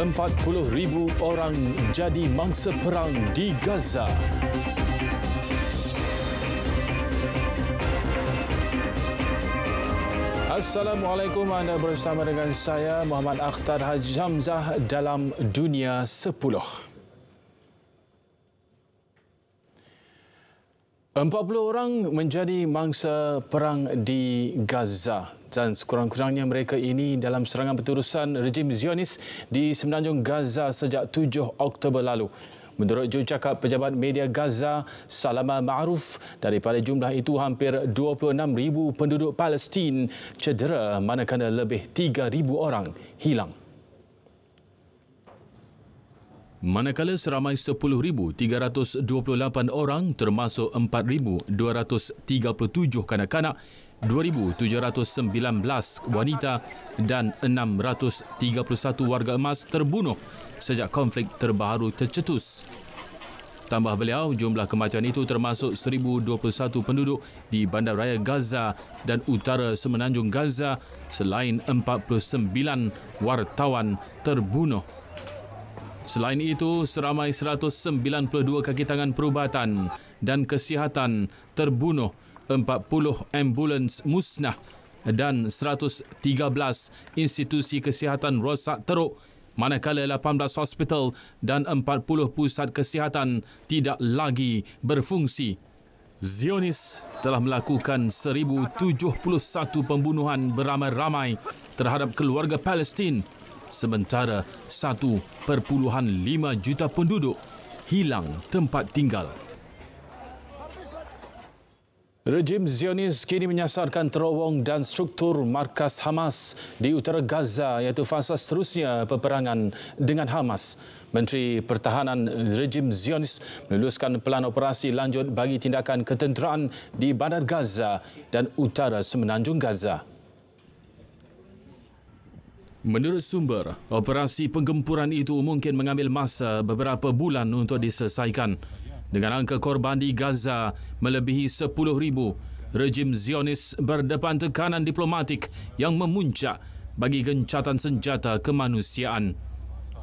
40,000 orang jadi mangsa perang di Gaza. Assalamualaikum, anda bersama dengan saya Muhammad Akhtar Haji Hamzah dalam Dunia 10. 40 orang menjadi mangsa perang di Gaza dan sekurang-kurangnya mereka ini dalam serangan berterusan rejim Zionis di semenanjung Gaza sejak 7 Oktober lalu. Menurut jurucakap Pejabat Media Gaza, Salama Ma'ruf, daripada jumlah itu hampir 26,000 penduduk Palestin cedera manakala lebih 3,000 orang hilang. Manakala seramai 10,328 orang termasuk 4,237 kanak-kanak, 2,719 wanita dan 631 warga emas terbunuh sejak konflik terbaru tercetus. Tambah beliau, jumlah kematian itu termasuk 1,021 penduduk di Bandaraya Gaza dan utara semenanjung Gaza selain 49 wartawan terbunuh. Selain itu, seramai 192 kaki tangan perubatan dan kesihatan terbunuh, 40 ambulans musnah dan 113 institusi kesihatan rosak teruk, manakala 18 hospital dan 40 pusat kesihatan tidak lagi berfungsi. Zionis telah melakukan 1,071 pembunuhan beramai-ramai terhadap keluarga Palestin, sementara 1,5 juta penduduk hilang tempat tinggal. Rejim Zionis kini menyasarkan terowong dan struktur markas Hamas di utara Gaza, iaitu fasa seterusnya peperangan dengan Hamas. Menteri Pertahanan rejim Zionis meluluskan pelan operasi lanjut bagi tindakan ketenteraan di bandar Gaza dan utara semenanjung Gaza. Menurut sumber, operasi penggempuran itu mungkin mengambil masa beberapa bulan untuk diselesaikan. Dengan angka korban di Gaza melebihi 10,000, rejim Zionis berdepan tekanan diplomatik yang memuncak bagi gencatan senjata kemanusiaan.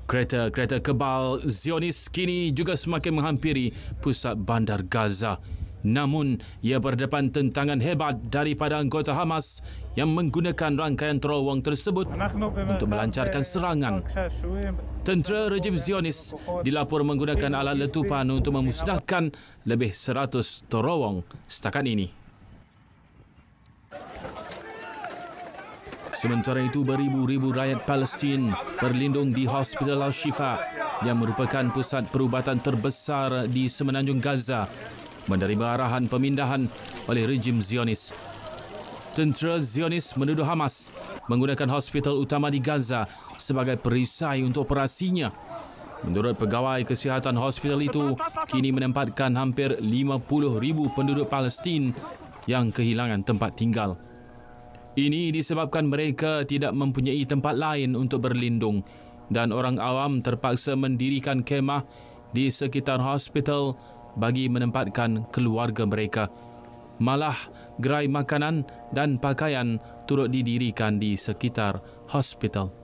Kereta-kereta kebal Zionis kini juga semakin menghampiri pusat bandar Gaza. Namun, ia berdepan tentangan hebat daripada anggota Hamas yang menggunakan rangkaian terowong tersebut untuk melancarkan serangan. Tentera rejim Zionis dilaporkan menggunakan alat letupan untuk memusnahkan lebih 100 terowong setakat ini. Sementara itu, beribu-ribu rakyat Palestin berlindung di Hospital Al-Shifa yang merupakan pusat perubatan terbesar di semenanjung Gaza menerima arahan pemindahan oleh rejim Zionis. Tentera Zionis menuduh Hamas menggunakan hospital utama di Gaza sebagai perisai untuk operasinya. Menurut pegawai kesihatan hospital itu, kini menempatkan hampir 50,000 penduduk Palestin yang kehilangan tempat tinggal. Ini disebabkan mereka tidak mempunyai tempat lain untuk berlindung dan orang awam terpaksa mendirikan kemah di sekitar hospital bagi menempatkan keluarga mereka. Malah, gerai makanan dan pakaian turut didirikan di sekitar hospital.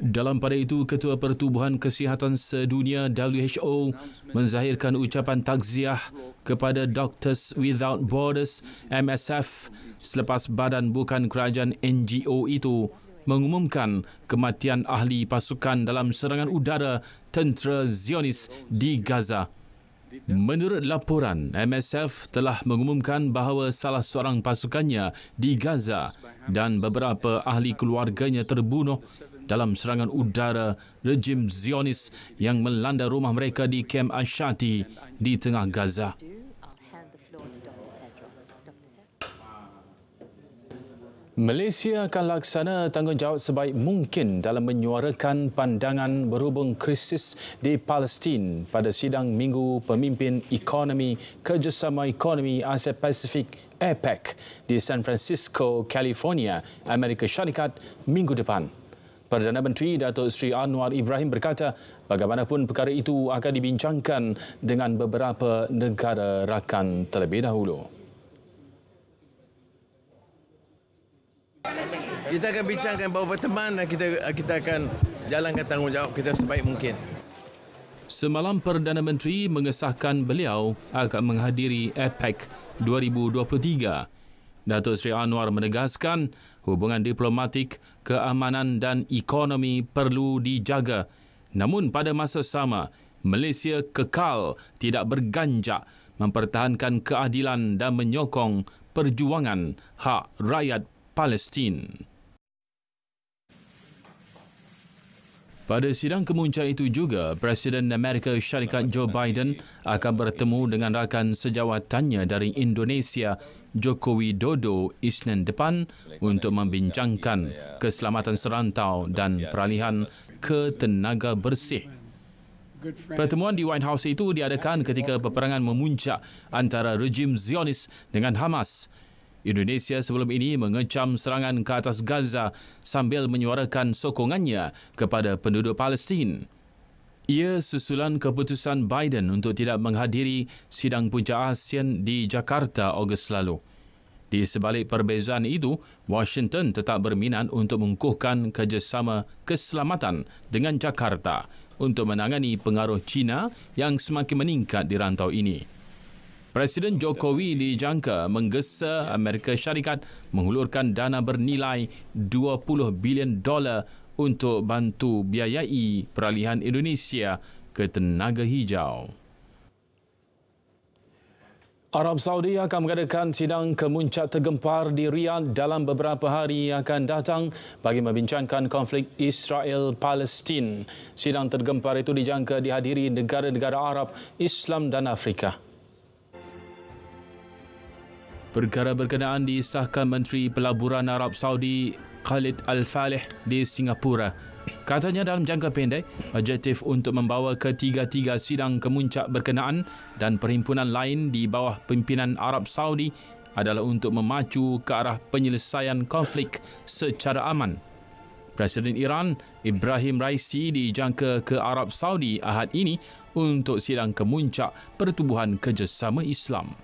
Dalam pada itu, Ketua Pertubuhan Kesihatan Sedunia WHO menzahirkan ucapan takziah kepada Doctors Without Borders (MSF) selepas Badan Bukan Kerajaan NGO itu mengumumkan kematian ahli pasukan dalam serangan udara tentera Zionis di Gaza. Menurut laporan, MSF telah mengumumkan bahawa salah seorang pasukannya di Gaza dan beberapa ahli keluarganya terbunuh dalam serangan udara rejim Zionis yang melanda rumah mereka di Kem Ashati di tengah Gaza. Malaysia akan laksana tanggungjawab sebaik mungkin dalam menyuarakan pandangan berhubung krisis di Palestin pada sidang Minggu Pemimpin Ekonomi Kerjasama Ekonomi Asia Pasifik APEC di San Francisco, California, Amerika Syarikat minggu depan. Perdana Menteri Datuk Seri Anwar Ibrahim berkata bagaimanapun perkara itu akan dibincangkan dengan beberapa negara rakan terlebih dahulu. Kita akan bincangkan beberapa teman dan kita akan jalankan tanggungjawab kita sebaik mungkin. Semalam Perdana Menteri mengesahkan beliau akan menghadiri APEC 2023. Datuk Seri Anwar menegaskan hubungan diplomatik, keamanan dan ekonomi perlu dijaga. Namun pada masa sama, Malaysia kekal tidak berganjak mempertahankan keadilan dan menyokong perjuangan hak rakyat Palestin. Pada sidang kemuncak itu juga, Presiden Amerika Syarikat Joe Biden akan bertemu dengan rakan sejawatannya dari Indonesia, Joko Widodo, Isnin depan untuk membincangkan keselamatan serantau dan peralihan ke tenaga bersih. Pertemuan di White House itu diadakan ketika peperangan memuncak antara rejim Zionis dengan Hamas. Indonesia sebelum ini mengecam serangan ke atas Gaza sambil menyuarakan sokongannya kepada penduduk Palestin. Ia susulan keputusan Biden untuk tidak menghadiri sidang puncak ASEAN di Jakarta Ogos lalu. Di sebalik perbezaan itu, Washington tetap berminat untuk mengukuhkan kerjasama keselamatan dengan Jakarta untuk menangani pengaruh China yang semakin meningkat di rantau ini. Presiden Jokowi dijangka menggesa Amerika Syarikat menghulurkan dana bernilai $20 bilion untuk bantu biayai peralihan Indonesia ke tenaga hijau. Arab Saudi akan mengadakan sidang kemuncak tergempar di Riyadh dalam beberapa hari yang akan datang bagi membincangkan konflik Israel-Palestin. Sidang tergempar itu dijangka dihadiri negara-negara Arab, Islam dan Afrika. Perkara berkenaan disahkan Menteri Pelaburan Arab Saudi Khalid Al-Falih di Singapura. Katanya dalam jangka pendek, objektif untuk membawa ketiga-tiga sidang kemuncak berkenaan dan perhimpunan lain di bawah pimpinan Arab Saudi adalah untuk memacu ke arah penyelesaian konflik secara aman. Presiden Iran Ibrahim Raisi dijangka ke Arab Saudi Ahad ini untuk sidang kemuncak Pertubuhan Kerjasama Islam.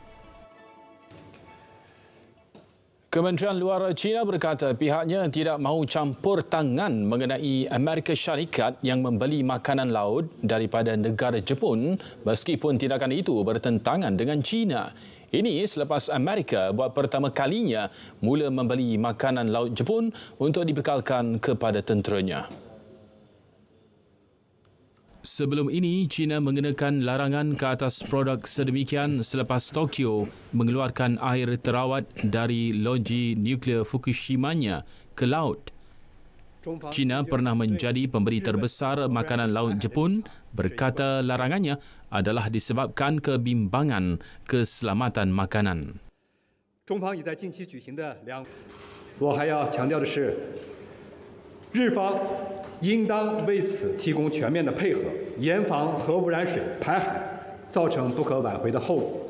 Kementerian Luar China berkata pihaknya tidak mahu campur tangan mengenai Amerika Syarikat yang membeli makanan laut daripada negara Jepun meskipun tindakan itu bertentangan dengan China. Ini selepas Amerika buat pertama kalinya mula membeli makanan laut Jepun untuk dibekalkan kepada tenteranya. Sebelum ini, China mengenakan larangan ke atas produk sedemikian selepas Tokyo mengeluarkan air terawat dari loji nuklear Fukushima-nya ke laut. China pernah menjadi pemberi terbesar makanan laut Jepun, berkata larangannya adalah disebabkan kebimbangan keselamatan makanan. 中方已在近期举行的我还要强调的是，日方应当为此提供全面的配合，严防核污染水排海造成不可挽回的后果。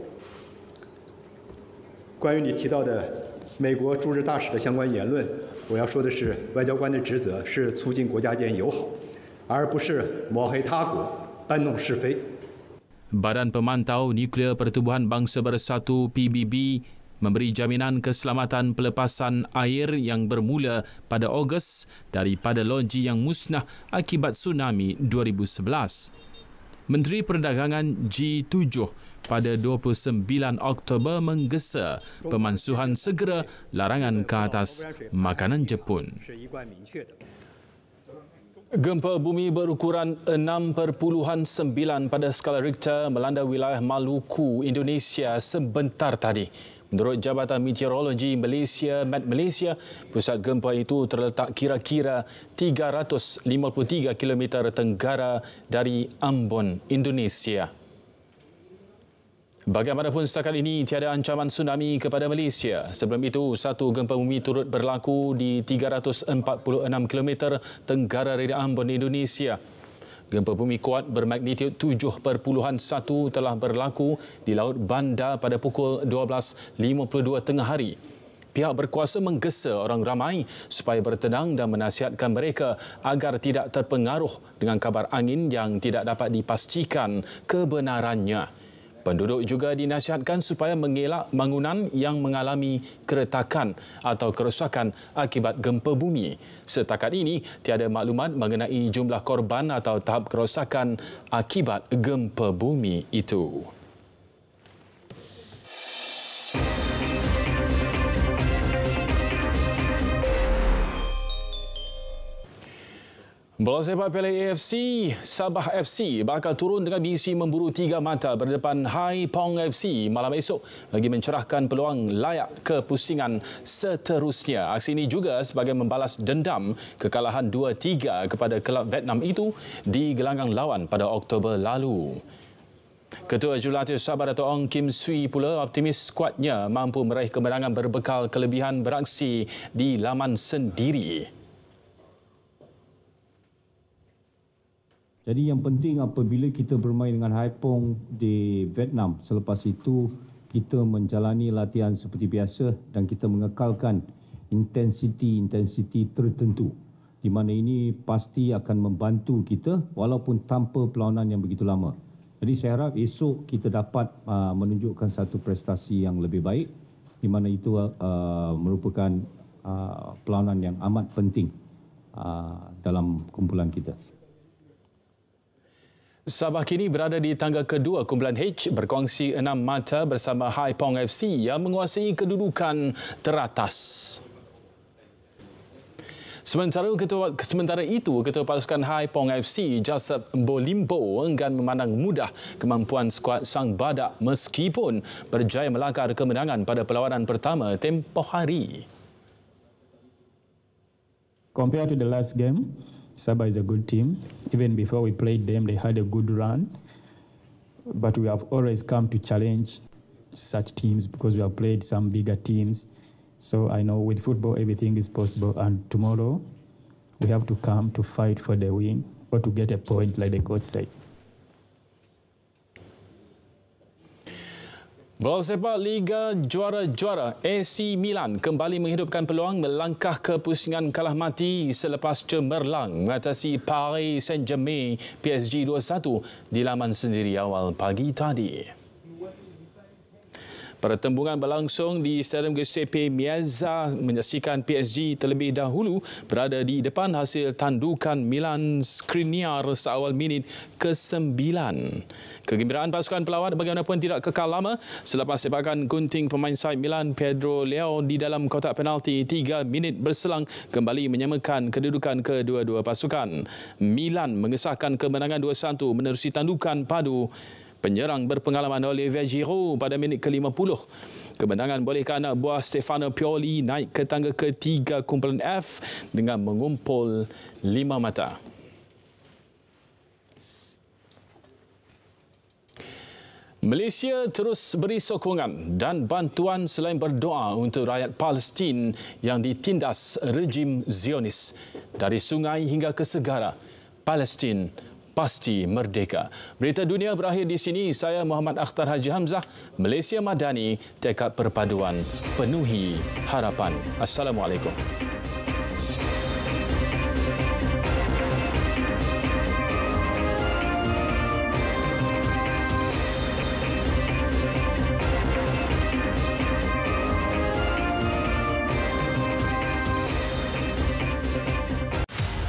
关于你提到的美国驻日大使的相关言论，我要说的是，外交官的职责是促进国家间友好，而不是抹黑他国、搬弄是非。 Badan Pemantau Nuklear Pertubuhan Bangsa Bersatu PBB memberi jaminan keselamatan pelepasan air yang bermula pada Ogos daripada loji yang musnah akibat tsunami 2011. Menteri Perdagangan G7 pada 29 Oktober menggesa pemansuhan segera larangan ke atas makanan Jepun. Gempa bumi berukuran 6.9 pada skala Richter melanda wilayah Maluku, Indonesia sebentar tadi. Menurut Jabatan Meteorologi Malaysia, Met Malaysia, pusat gempa itu terletak kira-kira 353 km tenggara dari Ambon, Indonesia. Bagaimanapun setakat ini tiada ancaman tsunami kepada Malaysia. Sebelum itu, satu gempa bumi turut berlaku di 346 km tenggara dari Ambon, Indonesia. Gempa bumi kuat bermagnitud 7.1 telah berlaku di Laut Banda pada pukul 12.52 tengah hari. Pihak berkuasa menggesa orang ramai supaya bertenang dan menasihatkan mereka agar tidak terpengaruh dengan kabar angin yang tidak dapat dipastikan kebenarannya. Penduduk juga dinasihatkan supaya mengelak bangunan yang mengalami keretakan atau kerosakan akibat gempa bumi. Setakat ini, tiada maklumat mengenai jumlah korban atau tahap kerosakan akibat gempa bumi itu. Bola sepak Piala AFC, Sabah FC bakal turun dengan misi memburu 3 mata berdepan Hai Pong FC malam esok bagi mencerahkan peluang layak ke pusingan seterusnya. Aksi ini juga sebagai membalas dendam kekalahan 2-3 kepada kelab Vietnam itu di gelanggang lawan pada Oktober lalu. Ketua Jurulatih Sabah Dato' Ong Kim Swee pula optimis skuadnya mampu meraih kemenangan berbekal kelebihan beraksi di laman sendiri. Jadi yang penting apabila kita bermain dengan Hai Pong di Vietnam, selepas itu kita menjalani latihan seperti biasa dan kita mengekalkan intensiti tertentu, di mana ini pasti akan membantu kita walaupun tanpa perlawanan yang begitu lama. Jadi saya harap esok kita dapat menunjukkan satu prestasi yang lebih baik, di mana itu merupakan perlawanan yang amat penting dalam kumpulan kita. Sabah kini berada di tangga kedua kumpulan H berkongsi 6 mata bersama Hai Pong FC yang menguasai kedudukan teratas. Sementara itu, Ketua Pasukan Hai Pong FC, Joseph Bolimbo enggan memandang mudah kemampuan skuad Sang Badak meskipun berjaya melangkah kemenangan pada perlawanan pertama tempoh hari. Compared to the last game, Sabah is a good team. Even before we played them, they had a good run. But we have always come to challenge such teams because we have played some bigger teams. So I know with football, everything is possible. And tomorrow, we have to come to fight for the win or to get a point like the coach said. Bola sepak Liga Juara-Juara AC Milan kembali menghidupkan peluang melangkah ke pusingan kalah mati selepas cemerlang mengatasi Paris Saint-Germain PSG 2-1 di laman sendiri awal pagi tadi. Pertembungan berlangsung di Stadium Giuseppe Meazza menyaksikan PSG terlebih dahulu berada di depan hasil tandukan Milan Skriniar seawal minit ke-9. Kegembiraan pasukan pelawat bagaimanapun tidak kekal lama selepas sepakan gunting pemain sayap Milan Pedro Leao di dalam kotak penalti 3 minit berselang kembali menyamakan kedudukan kedua-dua pasukan. Milan mengesahkan kemenangan 2-1 menerusi tandukan padu penyerang berpengalaman Olivier Giroud pada minit ke-50. Kemenangan bolehkan anak buah Stefano Pioli naik ke tangga ketiga kumpulan F dengan mengumpul 5 mata. Malaysia terus beri sokongan dan bantuan selain berdoa untuk rakyat Palestin yang ditindas rejim Zionis. Dari sungai hingga ke segara, Palestin pasti merdeka. Berita dunia berakhir di sini. Saya Muhammad Akhtar Haji Hamzah, Malaysia Madani, tekad perpaduan, penuhi harapan. Assalamualaikum.